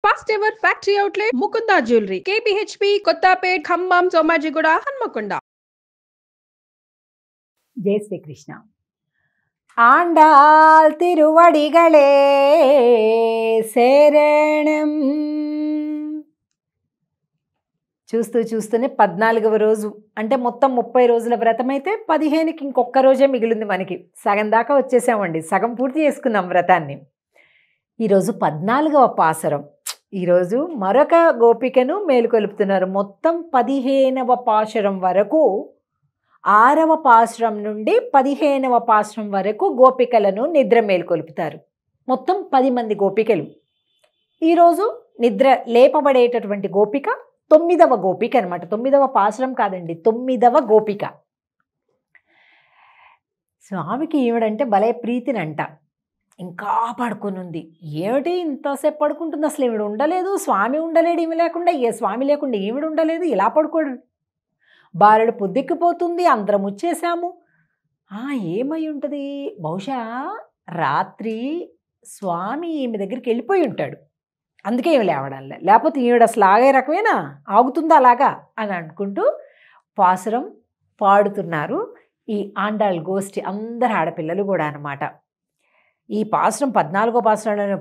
First ever factory outlet Mukunda jewellery KPHB Kothapet Khammam Somajiguda Hanamkonda. జై శ్రీకృష్ణ. ఆండాల్ తిరువడిగళే శరణం. చూస్తూనే 14వ రోజు, అంటే మొత్తం 30 రోజుల వ్రతం అయితే 15కి ఇంకొక రోజే మిగిలింది. మనకి సగం దాకా వచ్చేసామండి, సగం పూర్తి చేసుకున్నాం వ్రతాన్ని. ఈరోజు 14వ పాసరం. ఈరోజు మరొక గోపికను మేలుకొలుపుతున్నారు. మొత్తం 15వ పాశరం వరకు, 6వ పాశరం నుండి 15వ పాశరం వరకు గోపికలను నిద్ర మేలుకొలుపుతారు. మొత్తం 10 మంది గోపికలు. ఈరోజు నిద్ర లేపబడేటటువంటి గోపిక 9వ గోపిక అనమాట. 9వ పాశరం కాదండి, 9వ గోపిక. స్వామికి ఈవిడంటే భలే ప్రీతినంట. ఇంకా పడుకొని ఉంది. ఏమిటి ఇంతసేపు పడుకుంటుంది, అసలు ఈవిడ ఉండలేదు, స్వామి ఉండలేడు, ఈమె లేకుండా, స్వామి లేకుండా ఈవిడ ఉండలేదు, ఇలా పడుకోడు. బాలుడు పొద్దెక్కిపోతుంది, అందరం వచ్చేసాము. ఏమై ఉంటుంది, బహుశా రాత్రి స్వామి ఈమె దగ్గరికి వెళ్ళిపోయి ఉంటాడు, అందుకే ఈమె లేవడాలే. లేకపోతే ఈవిడ అసలు ఆగే రకమేనా, ఆగుతుందా అలాగా అని అనుకుంటూ పాసురం పాడుతున్నారు ఈ ఆండాళ్ గోష్ఠి, అందరు ఆడపిల్లలు కూడా అనమాట. ఈ పాసురం 14వ పాసురంలో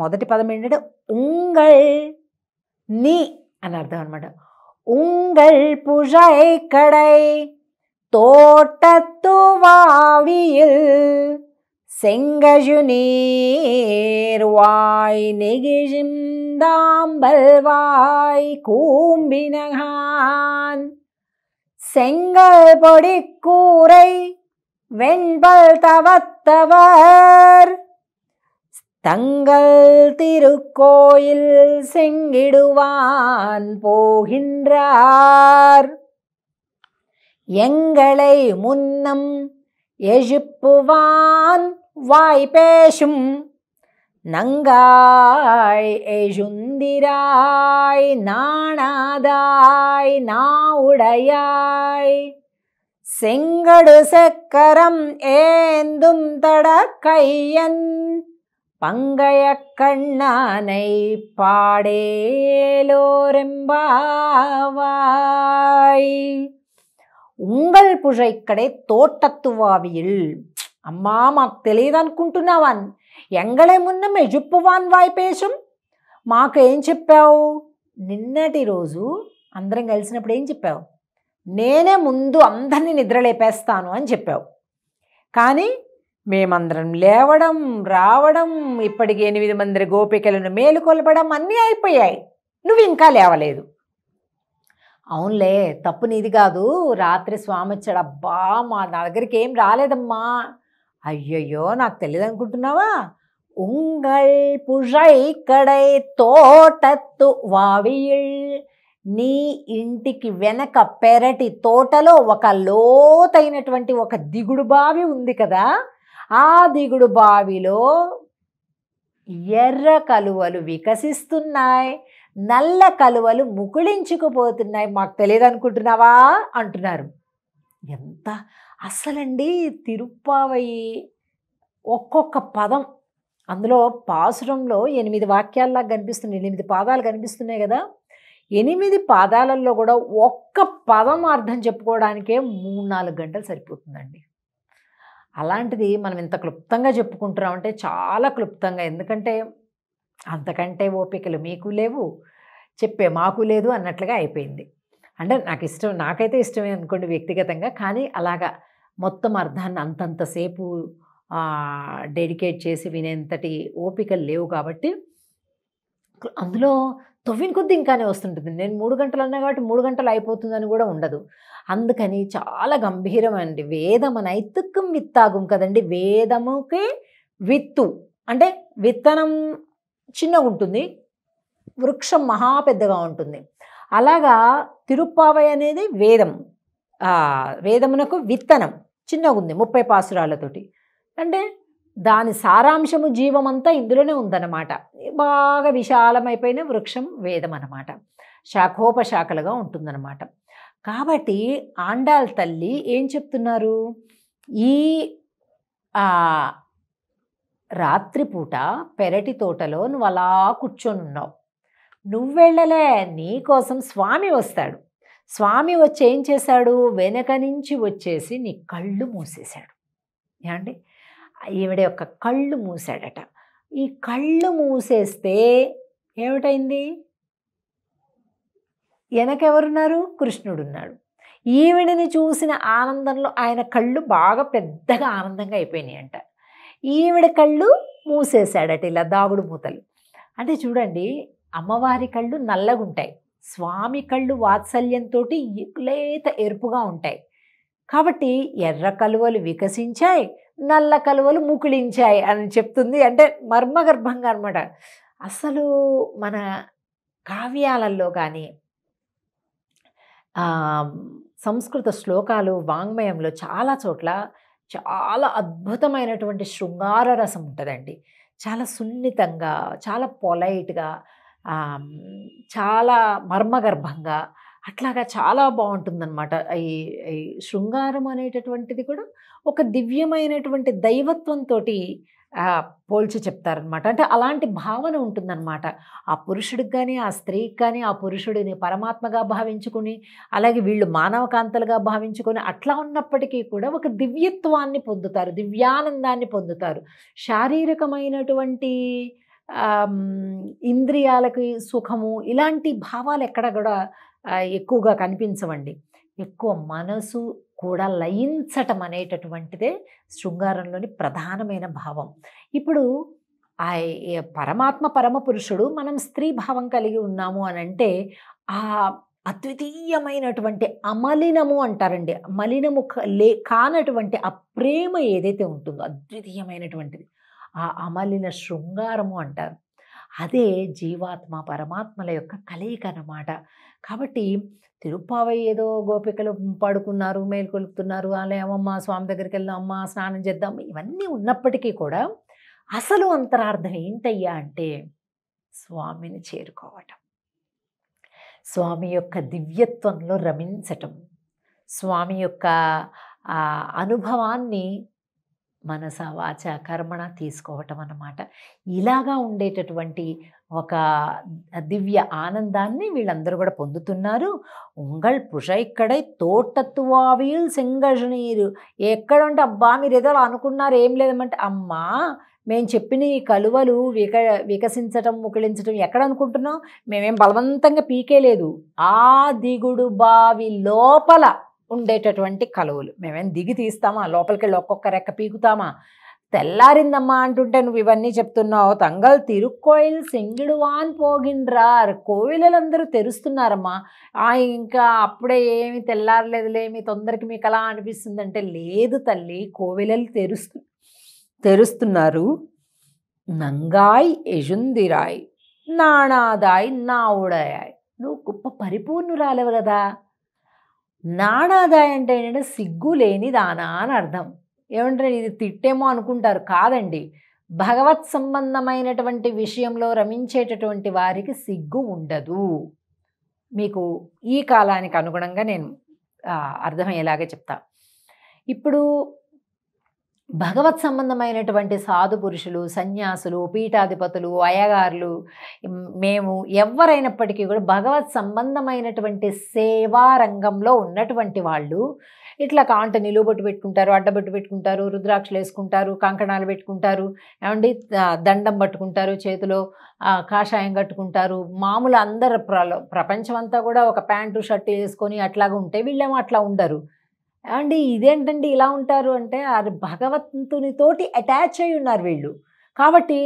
మొదటి పదం ఏంటంటే ఉంగళ్ నీ అని అర్థం అనమాట. ఉంగళ్ పుజై కడై తోటత్తు వావియిల్ செங்கஜுநீர் வாய் நெகிழிந்தாம்பல் வாய் கூம்பினகான் செங்கல் பொடி கூரை வெண்பல் தவத்தவர் தங்கள் திருக்கோயில் செங்கிடுவான் போகின்றார். எங்களை முன்னம் எஜுப்புவான் வாய் பேசும் நங்காய் எஜுந்திராய் நாணாதாய் நாவுடையாய் செங்கடு செக்கரம் ஏந்தும் தடக்கையன் பங்கைய கண்ணானை பாடேலோரெம்பாவாய். ఉంగళ్ పుజైక్కడే తోటత్తువావిల్. అమ్మా మాకు తెలియదు అనుకుంటున్నావాన్, ఎంగళే మున్న మెజుప్పువాన్ వాయిపేశం. మాకు ఏం చెప్పావు, నిన్నటి రోజు అందరం కలిసినప్పుడు ఏం చెప్పావు, నేనే ముందు అందరినీ నిద్రలేపేస్తాను అని చెప్పావు. కానీ మేమందరం లేవడం రావడం, ఇప్పటికి 8 మంది గోపికలను మేలుకొల్పడం అన్నీ అయిపోయాయి, నువ్వు ఇంకా లేవలేదు. అవునులే, తప్పు నీది కాదు, రాత్రి స్వామి వచ్చాడు, అబ్బా మా నా దగ్గరికి ఏం రాలేదమ్మా. అయ్యయ్యో నాకు తెలియదు అనుకుంటున్నావా. ఉంగళ్ పుజై కడై తోటత్తు వావియిల్. నీ ఇంటికి వెనక పెరటి తోటలో ఒక లోతైనటువంటి ఒక దిగుడు బావి ఉంది కదా, ఆ దిగుడు బావిలో ఎర్ర కలువలు వికసిస్తున్నాయి, నల్ల కలువలు ముకుళించుకుపోతున్నాయి, మాకు తెలియదు అనుకుంటున్నావా అంటున్నారు. ఎంత అసలండి తిరుప్పావై, ఒక్కొక్క పదం అందులో పాసురంలో 8 వాక్యాల్లాగా కనిపిస్తున్నాయి, 8 పాదాలు కనిపిస్తున్నాయి కదా. 8 పాదాలలో కూడా ఒక్క పదం అర్థం చెప్పుకోవడానికే 3-4 గంటలు సరిపోతుందండి. అలాంటిది మనం ఇంత క్లుప్తంగా చెప్పుకుంటున్నామంటే చాలా క్లుప్తంగా, ఎందుకంటే అంతకంటే ఓపికలు మీకు లేవు, చెప్పే మాకు లేదు అన్నట్లుగా అయిపోయింది. అంటే నాకైతే ఇష్టమే అనుకోండి వ్యక్తిగతంగా, కానీ అలాగా మొత్తం అర్థాన్ని అంతంతసేపు డెడికేట్ చేసి వినేంతటి ఓపికలు లేవు. కాబట్టి అందులో తొవ్విన కొద్దీ ఇంకానే వస్తుంటుంది. నేను 3 గంటలు అన్నా కాబట్టి 3 గంటలు అయిపోతుందని కూడా ఉండదు. అందుకని చాలా గంభీరమండి. వేదం నైతికం విత్తాగుం కదండి. వేదముకి విత్తు అంటే విత్తనం చిన్నగా ఉంటుంది, వృక్షం మహా పెద్దగా ఉంటుంది. అలాగా తిరుప్పావై అనేది వేదం, వేదమునకు విత్తనం చిన్నగా ఉంది 30 పాసురాలతోటి. అంటే దాని సారాంశము జీవమంతా ఇందులోనే ఉందన్నమాట. బాగా విశాలమైపోయిన వృక్షం వేదం అన్నమాట, శాఖోపశాఖలుగా ఉంటుందన్నమాట. కాబట్టి ఆండాళ్ తల్లి ఏం చెప్తున్నారు, ఈ రాత్రిపూట పెరటి తోటలో నువ్వు అలా కూర్చొని ఉన్నావు, నువ్వెళ్ళలే, నీకోసం స్వామి వస్తాడు. స్వామి వచ్చి ఏం చేశాడు, వెనక నుంచి వచ్చేసి నీ కళ్ళు మూసేశాడు. ఏమండి, ఈవిడ యొక్క కళ్ళు మూసాడట. ఈ కళ్ళు మూసేస్తే ఏమిటైంది, వెనకెవరున్నారు, కృష్ణుడున్నాడు. ఈవిడని చూసిన ఆనందంలో ఆయన కళ్ళు బాగా పెద్దగా ఆనందంగా అయిపోయినాయంట. ఈవిడ కళ్ళు మూసేశాడట, ఇలా దాగుడు మూతలు. అంటే చూడండి, అమ్మవారి కళ్ళు నల్లగుంటాయి, స్వామి కళ్ళు వాత్సల్యంతో లేత ఎరుపుగా ఉంటాయి. కాబట్టి ఎర్ర కలువలు వికసించాయి, నల్ల కలువలు ముకుళించాయి అని చెప్తుంది. అంటే మర్మగర్భంగా అనమాట. అసలు మన కావ్యాలలో కానీ సంస్కృత శ్లోకాలు వాంగ్మయంలో చాలా చోట్ల చాలా అద్భుతమైనటువంటి శృంగార రసం ఉంటుందండి. చాలా సున్నితంగా, చాలా పొలైట్గా, చాలా మర్మగర్భంగా, అట్లాగా చాలా బాగుంటుందన్నమాట. ఈ శృంగారం అనేటటువంటిది కూడా ఒక దివ్యమైనటువంటి దైవత్వంతో పోల్చి చెప్తారనమాట. అంటే అలాంటి భావన ఉంటుందన్నమాట. ఆ పురుషుడికి కానీ ఆ స్త్రీకి కానీ ఆ పురుషుడిని పరమాత్మగా భావించుకుని, అలాగే వీళ్ళు మానవకాంతలుగా భావించుకొని అట్లా ఉన్నప్పటికీ కూడా ఒక దివ్యత్వాన్ని పొందుతారు, దివ్యానందాన్ని పొందుతారు. శారీరకమైనటువంటి ఇంద్రియాలకి సుఖము ఇలాంటి భావాలు ఎక్కడ కూడా ఎక్కువగా కనిపించవండి. ఎక్కువ మనసు కూడా లయించటం అనేటటువంటిదే శృంగారంలోని ప్రధానమైన భావం. ఇప్పుడు ఆ పరమాత్మ పరమ పురుషుడు, మనం స్త్రీ భావం కలిగి ఉన్నాము అని అంటే ఆ అద్వితీయమైనటువంటి అమలినము అంటారండి. మలినము కానటువంటి ఆ ప్రేమ ఏదైతే ఉంటుందో అద్వితీయమైనటువంటిది, ఆ అమలిన శృంగారము అంటారు. అదే జీవాత్మ పరమాత్మల యొక్క కలయిక అన్నమాట. కాబట్టి తిరుప్పావై ఏదో గోపికలు పడుకున్నారు, మేల్కొలుపుతున్నారు, అలా ఏమమ్మా స్వామి దగ్గరికి వెళ్దాం, అమ్మా స్నానం చేద్దాం, ఇవన్నీ ఉన్నప్పటికీ కూడా అసలు అంతరార్థం ఏంటయ్యా అంటే స్వామిని చేరుకోవటం, స్వామి యొక్క దివ్యత్వంలో రమించటం, స్వామి యొక్క అనుభవాన్ని మనస వాచ కర్మణ తీసుకోవటం అన్నమాట. ఇలాగా ఉండేటటువంటి ఒక దివ్య ఆనందాన్ని వీళ్ళందరూ కూడా పొందుతున్నారు. ఉంగళ్ పుషైక్కడై తోటత్వావిల్ సింగజనీరు, ఎక్కడంటే అబ్బా మీరు ఏదో అనుకున్నారు, ఏం లేదమంటే అమ్మా మేము చెప్పిన ఈ కలువలు వికసించటం ముకుళించటం ఎక్కడ అనుకుంటున్నాం, మేమేం బలవంతంగా పీకేలేదు, ఆ దిగుడు బావి లోపల ఉండేటటువంటి కలువలు. మేమేం దిగి తీస్తామా, లోపలికి వెళ్ళి ఒక్కొక్క రెక్క పీకుతామా, తెల్లారిందమ్మా అంటుంటే నువ్వు ఇవన్నీ చెప్తున్నావు. తంగల్ తిరుక్కోయిల్ సెంగిడువాన్ పోగిండ్రార్, కోవిలలందరూ తెరుస్తున్నారమ్మా. ఇంకా అప్పుడే ఏమి తెల్లారలేదులే, మీ తొందరకి మీకు అలా అనిపిస్తుందంటే, లేదు తల్లి, కోవిలలు తెరుస్తున్నారు. నంగాయ్ ఎజుందిరాయ్ నాణాదాయ్ నావుడాయ్, నువ్వు గొప్ప పరిపూర్ణురాలేవు కదా. నాణాదాయ్ అంటే ఏంటంటే సిగ్గు లేని దానా అని అర్థం. ఏమంటారు, ఇది తిట్టేమో అనుకుంటారు, కాదండి. భగవత్ సంబంధమైనటువంటి విషయంలో రమించేటటువంటి వారికి సిగ్గు ఉండదు. మీకు ఈ కాలానికి అనుగుణంగా నేను అర్థమయ్యేలాగే చెప్తా. ఇప్పుడు భగవత్ సంబంధమైనటువంటి సాధు పురుషులు, సన్యాసులు, పీఠాధిపతులు, అయ్యగారులు, మేము ఎవరైనప్పటికీ కూడా భగవత్ సంబంధమైనటువంటి సేవా రంగంలో ఉన్నటువంటి వాళ్ళు ఇట్లా కాంట నిలువబొట్టు పెట్టుకుంటారు, అడ్డబొట్టు పెట్టుకుంటారు, రుద్రాక్షలు వేసుకుంటారు, కంకణాలు పెట్టుకుంటారు, ఏమండి దండం పట్టుకుంటారు, చేతిలో కాషాయం కట్టుకుంటారు. మామూలు అందరు ప్రపంచం అంతా కూడా ఒక ప్యాంటు షర్టు వేసుకొని అట్లాగా ఉంటే వీళ్ళేమో అట్లా ఉండరు. అండి ఇదేంటండి ఇలా ఉంటారు అంటే, అది భగవంతునితోటి అటాచ్ అయి ఉన్నారు వీళ్ళు. కాబట్టి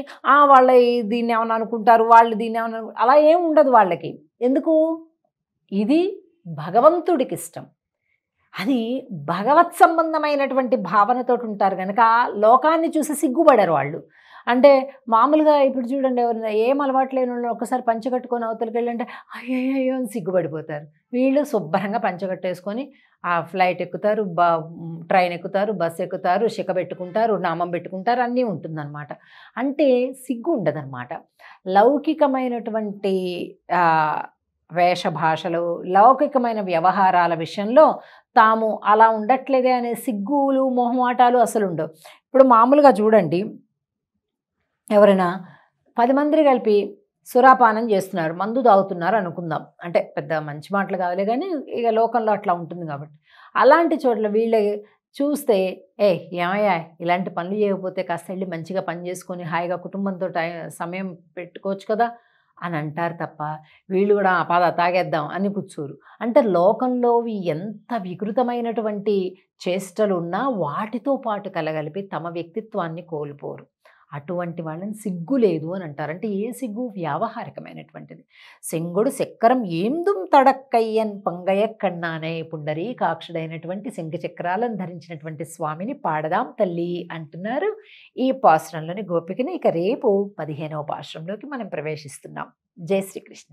వాళ్ళ దీన్ని ఏమన్నా అనుకుంటారు, వాళ్ళు దీన్ని ఏమన్నా అలా ఏం ఉండదు వాళ్ళకి. ఎందుకు, ఇది భగవంతుడికి ఇష్టం, అది భగవత్ సంబంధమైనటువంటి భావనతో ఉంటారు కనుక లోకాన్ని చూసి సిగ్గుపడరు వాళ్ళు. అంటే మామూలుగా ఇప్పుడు చూడండి, ఎవరైనా ఏం అలవాటు లేని వాళ్ళు ఒక్కసారి పంచకట్టుకొని అవతలకి వెళ్ళంటే అయ్యో అని సిగ్గుపడిపోతారు. వీళ్ళు శుభ్రంగా పంచకట్టేసుకొని ఆ ఫ్లైట్ ఎక్కుతారు, ట్రైన్ ఎక్కుతారు, బస్సు ఎక్కుతారు, శిఖ పెట్టుకుంటారు, నామం పెట్టుకుంటారు, అన్నీ ఉంటుందన్నమాట. అంటే సిగ్గు ఉండదన్నమాట. లౌకికమైనటువంటి వేషభాషలు, లౌకికమైన వ్యవహారాల విషయంలో తాము అలా ఉండట్లేదే అనే సిగ్గులు మొహమాటాలు అసలు ఉండవు. ఇప్పుడు మామూలుగా చూడండి, ఎవరైనా 10 మంది కలిపి సురాపానం చేస్తున్నారు, మందు తాగుతున్నారు అనుకుందాం. అంటే పెద్ద మంచి మాటలు కాదులే కానీ ఇక లోకంలో అట్లా ఉంటుంది కాబట్టి. అలాంటి చోట్ల వీళ్ళ చూస్తే ఏమయ్యా ఇలాంటి పనులు చేయకపోతే కాస్త వెళ్ళి మంచిగా పని చేసుకొని హాయిగా కుటుంబంతో సమయం పెట్టుకోవచ్చు కదా అని అంటారు తప్ప వీళ్ళు కూడా పద తాగేద్దాం అని కూర్చోరు. అంటే లోకంలోవి ఎంత వికృతమైనటువంటి చేష్టలు ఉన్నా వాటితో పాటు కలగలిపి తమ వ్యక్తిత్వాన్ని కోల్పోరు. అటువంటి వాళ్ళని సిగ్గు లేదు అని అంటారు. అంటే ఏ సిగ్గు? వ్యావహారికమైనటువంటిది. సెంగొడు చక్రం ఏందుం తడక్కయ్యన్ పంగయ్య కన్నానే పుండరీకాక్షుడైనటువంటి శంఖ చక్రాలను ధరించినటువంటి స్వామిని పాడదాం తల్లి అంటున్నారు ఈ పాసురంలోని గోపికని. ఇక రేపు 15వ పాసురంలోకి మనం ప్రవేశిస్తున్నాం. జై శ్రీకృష్ణ.